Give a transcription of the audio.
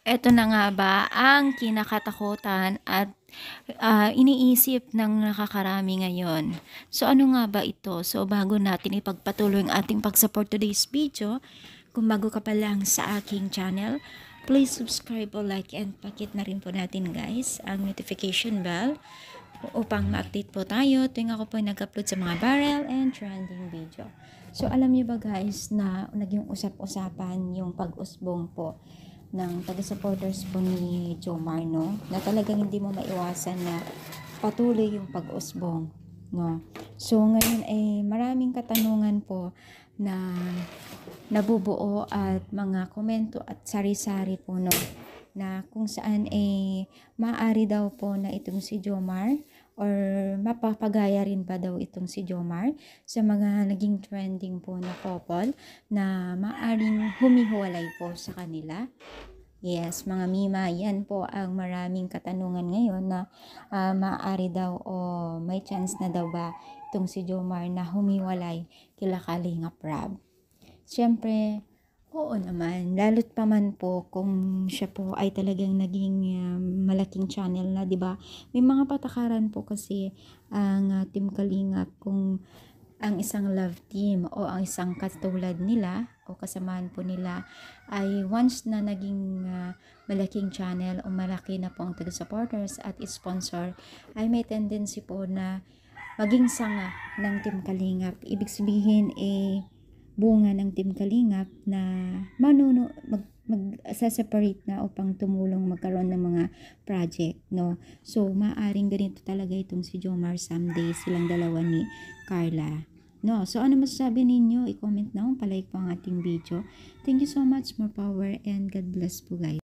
Eto na nga ba ang kinakatakutan at iniisip ng nakakarami ngayon. So ano nga ba ito? So bago natin ipagpatuloy ang ating pag-support today's video, kung bago ka pa lang sa aking channel, please subscribe o like and pakit na rin po natin guys ang notification bell upang ma-update po tayo tuwing ako po nag-upload sa mga viral and trending video. So alam niyo ba guys na naging usap-usapan yung pag-usbong po ng taga-supporters po ni Jomar, no? Na talagang hindi mo maiwasan na patuloy yung pag-usbong, no? So ngayon ay maraming katanungan po na nabubuo at mga komento at sari-sari po, no? Na kung saan ay maaari daw po na itong si Jomar or mapapagaya rin ba daw itong si Jomar sa mga naging trending po na couple na maaring humihiwalay po sa kanila. Yes, mga Mima, yan po ang maraming katanungan ngayon na maaari daw o may chance na daw ba itong si Jomar na humiwalay kila Kalingap Rab. Siyempre, oo naman, lalo't pa man po kung siya po ay talagang naging malaking channel na, 'di ba? May mga patakaran po kasi ang Team Kalingap kung ang isang love team o ang isang katulad nila o kasamaan po nila ay once na naging malaking channel o malaki na po ang taga-supporters at sponsor, ay may tendency po na maging sanga ng Team Kalingap. Ibig sabihin bunga ng Team Kalingap na mag-separate na upang tumulong magkaroon ng mga project, no? So, maaring ganito talaga itong si Jomar someday, silang dalawa ni Carla. No, so ano masasabi ninyo? I-comment na, palike po ang ating video. Thank you so much, more power, and God bless po guys.